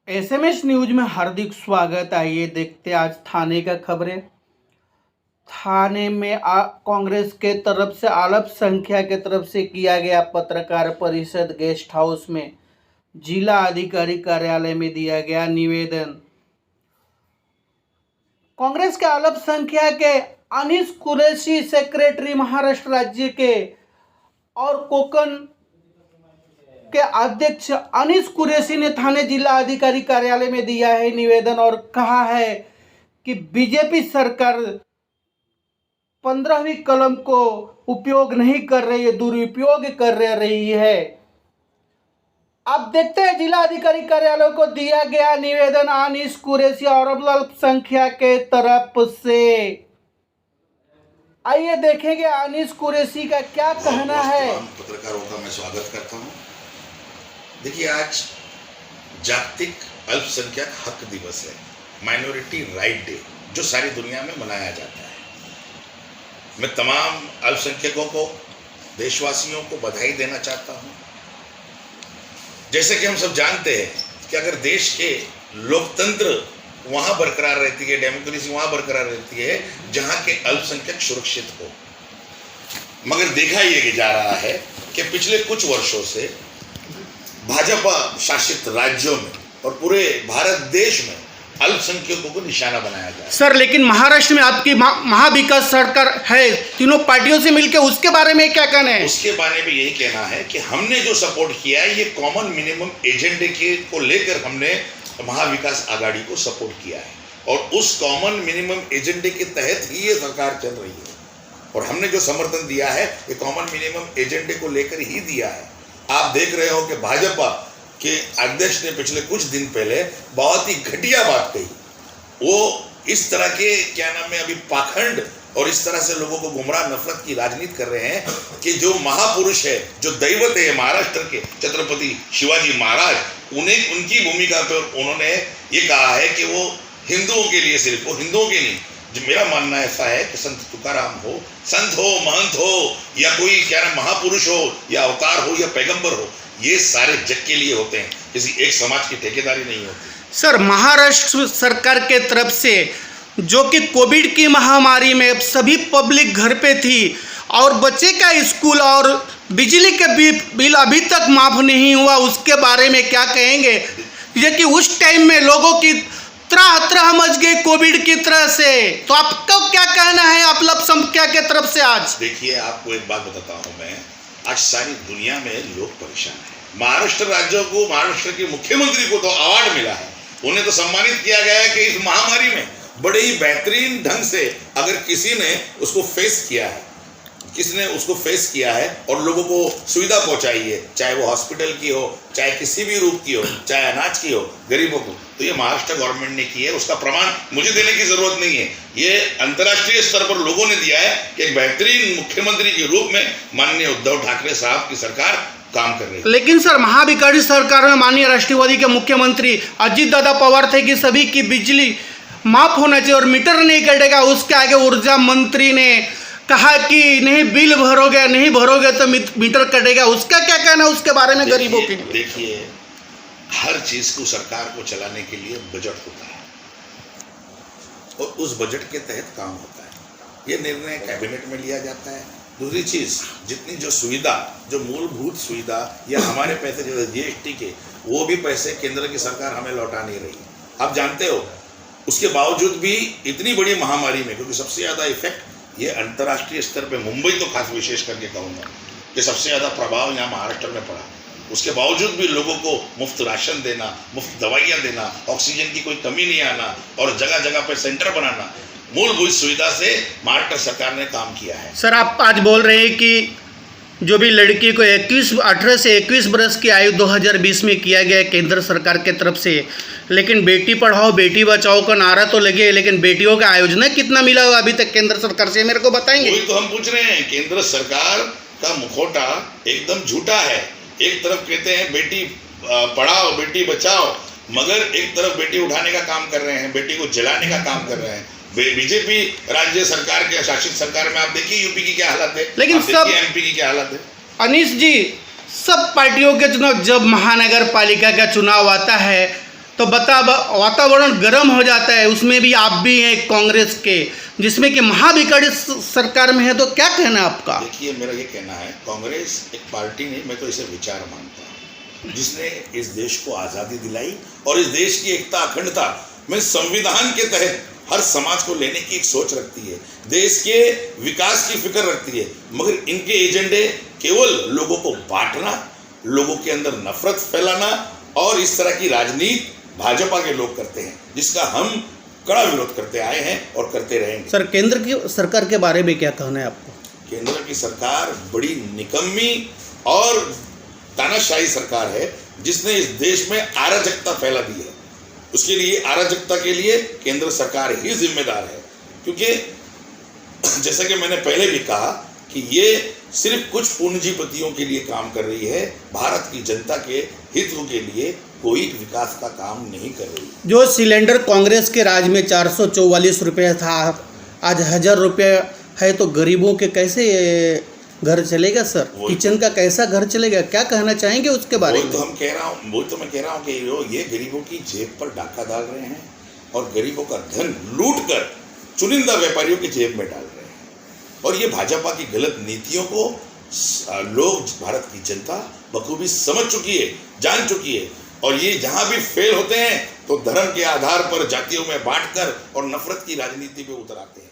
SMS news में हार्दिक स्वागत। आइए देखते आज थाने का खबरें। थाने में कांग्रेस के तरफ से अल्पसंख्यक के तरफ से किया गया पत्रकार परिषद गेस्ट हाउस में जिला अधिकारी कार्यालय में दिया गया निवेदन। कांग्रेस के अल्पसंख्यक के अनीस कुरैशी सेक्रेटरी महाराष्ट्र राज्य के और कोकण के अध्यक्ष अनीस कुरैशी ने थाने जिला अधिकारी कार्यालय में दिया है निवेदन और कहा है कि बीजेपी सरकार 15वीं कलम को उपयोग नहीं कर रही है, दुरुपयोग कर रही है। आप देखते हैं जिला अधिकारी कार्यालय को दिया गया निवेदन अनीस कुरैशी और अल्पसंख्यक के तरफ से। आइए देखेंगे अनीस कुरैशी का क्या कहना है। पत्रकारों का मैं स्वागत करता हूं। देखिए, आज जागतिक अल्पसंख्यक हक दिवस है, माइनॉरिटी राइट डे, जो सारी दुनिया में मनाया जाता है। मैं तमाम अल्पसंख्यकों को, देशवासियों को बधाई देना चाहता हूं। जैसे कि हम सब जानते हैं कि अगर देश के लोकतंत्र वहां बरकरार रहती है, डेमोक्रेसी वहां बरकरार रहती है जहां के अल्पसंख्यक सुरक्षित हो। मगर देखा यह जा रहा है कि पिछले कुछ वर्षों से भाजपा शासित राज्यों में और पूरे भारत देश में अल्पसंख्यकों को निशाना बनाया गया। सर, लेकिन महाराष्ट्र में आपकी महाविकास सरकार है, तीनों पार्टियों से मिलकर, उसके बारे में क्या कहना है? उसके बारे में यही कहना है कि हमने जो सपोर्ट किया है, ये कॉमन मिनिमम एजेंडे को लेकर हमने महाविकास आघाड़ी को सपोर्ट किया है और उस कॉमन मिनिमम एजेंडे के तहत ही ये सरकार चल रही है और हमने जो समर्थन दिया है ये कॉमन मिनिमम एजेंडे को लेकर ही दिया है। आप देख रहे हो कि भाजपा के अध्यक्ष ने पिछले कुछ दिन पहले बहुत ही घटिया बात कही। वो इस तरह के क्या नाम है, अभी पाखंड और इस तरह से लोगों को गुमराह नफरत की राजनीति कर रहे हैं कि जो महापुरुष है, जो दैवत है महाराष्ट्र के छत्रपति शिवाजी महाराज, उन्हें उनकी भूमिका पर उन्होंने ये कहा है कि वो हिंदुओं के लिए, सिर्फ वो हिंदुओं के नहीं। जो मेरा मानना ऐसा है कि संत तुकाराम हो, संत हो, महंत हो या कोई क्या नाम महापुरुष हो या अवतार हो या पैगंबर हो, ये सारे जग के लिए होते हैं, किसी एक समाज की ठेकेदारी नहीं होती। सर, महाराष्ट्र सरकार के तरफ से जो कि कोविड की महामारी में सभी पब्लिक घर पे थी और बच्चे का स्कूल और बिजली के बिल अभी तक माफ नहीं हुआ, उसके बारे में क्या कहेंगे? ये कि उस टाइम में लोगों की त्राह मच गई कोविड की तरह से, तो आपको क्या कहना है अल्पसंख्यक के तरफ से? आज देखिए, आपको एक बात बताता हूं मैं, आज सारी दुनिया में लोग परेशान हैं। महाराष्ट्र राज्य को, महाराष्ट्र के मुख्यमंत्री को तो अवार्ड मिला है, उन्हें तो सम्मानित किया गया है कि इस महामारी में बड़े ही बेहतरीन ढंग से अगर किसी ने उसको फेस किया है, किसने उसको फेस किया है और लोगों को सुविधा पहुंचाई है, चाहे वो हॉस्पिटल की हो, चाहे किसी भी रूप की हो, चाहे अनाज की हो, गरीबों को, तो ये महाराष्ट्र गवर्नमेंट ने की है। उसका प्रमाण मुझे देने की जरूरत नहीं है, ये अंतर्राष्ट्रीय स्तर पर लोगों ने दिया है कि एक बेहतरीन मुख्यमंत्री के रूप में माननीय उद्धव ठाकरे साहब की सरकार काम कर रही है। लेकिन सर, महाविकास सरकार में माननीय राष्ट्रवादी के मुख्यमंत्री अजित दादा पवार थे कि सभी की बिजली माफ होना चाहिए और मीटर नहीं कटेगा। उसके आगे ऊर्जा मंत्री ने कहा कि नहीं, बिल भरोगे तो मीटर कटेगा। उसका क्या कहना है उसके बारे में गरीबों के लिए? देखिए, हर चीज को सरकार को चलाने के लिए बजट होता है और उस बजट के तहत काम होता है। ये निर्णय कैबिनेट में लिया जाता है। दूसरी चीज, जितनी जो सुविधा, जो मूलभूत सुविधा या हमारे पैसे जो जीएसटी के, वो भी पैसे केंद्र की सरकार हमें लौटा नहीं रही। आप जानते हो, उसके बावजूद भी इतनी बड़ी महामारी में, क्योंकि सबसे ज्यादा इफेक्ट ये अंतर्राष्ट्रीय स्तर पे, मुंबई तो खास विशेष करके कहूँगा कि सबसे ज़्यादा प्रभाव यहाँ महाराष्ट्र में पड़ा। उसके बावजूद भी लोगों को मुफ्त राशन देना, मुफ्त दवाइयाँ देना, ऑक्सीजन की कोई कमी नहीं आना और जगह जगह पे सेंटर बनाना, मूलभूत सुविधा से महाराष्ट्र सरकार ने काम किया है। सर, आप आज बोल रहे हैं कि जो भी लड़की को 18 से 21 वर्ष की आयु 2020 में किया गया केंद्र सरकार के तरफ से, लेकिन बेटी पढ़ाओ बेटी बचाओ का नारा तो लगे, लेकिन बेटियों का आयोजन कितना मिला हुआ अभी तक केंद्र सरकार से, मेरे को बताएंगे? वही तो हम पूछ रहे हैं। केंद्र सरकार का मुखौटा एकदम झूठा है। एक तरफ कहते हैं बेटी पढ़ाओ बेटी बचाओ, मगर एक तरफ बेटी उठाने का काम कर रहे हैं, बेटी को जलाने का काम कर रहे हैं। बीजेपी राज्य सरकार के शासित सरकार में आप देखिए यूपी की क्या हालत है, लेकिन सब एमपी की क्या हालत है। अनीस जी, सब पार्टियों के चुनाव, जब महानगर पालिका का चुनाव आता है तो बता वातावरण गर्म हो जाता है, उसमें भी आप भी हैं कांग्रेस के, जिसमें कि महाविकास सरकार में है, तो क्या कहना है आपका? देखिए, मेरा ये कहना है, कांग्रेस एक पार्टी नहीं, मैं तो इसे विचार मानता हूँ, जिसने इस देश को आज़ादी दिलाई और इस देश की एकता अखंडता में संविधान के तहत हर समाज को लेने की एक सोच रखती है, देश के विकास की फिक्र रखती है। मगर इनके एजेंडे केवल लोगों को बांटना, लोगों के अंदर नफरत फैलाना और इस तरह की राजनीति भाजपा के लोग करते हैं, जिसका हम कड़ा विरोध करते आए हैं और करते रहेंगे। सर, केंद्र की सरकार के बारे में क्या कहना है आपको? केंद्र की सरकार बड़ी निकम्मी और तानाशाही सरकार है, जिसने इस देश में अराजकता फैला दी है। उसके लिए, अराजकता के लिए केंद्र सरकार ही जिम्मेदार है, क्योंकि जैसा कि मैंने पहले भी कहा कि ये सिर्फ कुछ पूंजीपतियों के लिए काम कर रही है, भारत की जनता के हितों के लिए कोई विकास का काम नहीं कर रही। जो सिलेंडर कांग्रेस के राज में 444 रुपये था, आज 1000 रुपये है, तो गरीबों के कैसे घर चलेगा सर? किचन का कैसा घर चलेगा? क्या कहना चाहेंगे उसके बारे में? तो मैं कह रहा हूँ कि ये गरीबों की जेब पर डाका डाल रहे हैं और गरीबों का धन लूट कर चुनिंदा व्यापारियों की जेब में डाल रहे हैं। और ये भाजपा की गलत नीतियों को लोग, भारत की जनता बखूबी समझ चुकी है, जान चुकी है। और ये जहाँ भी फेल होते हैं तो धर्म के आधार पर जातियों में बांटकर और नफरत की राजनीति पे उतर आते हैं।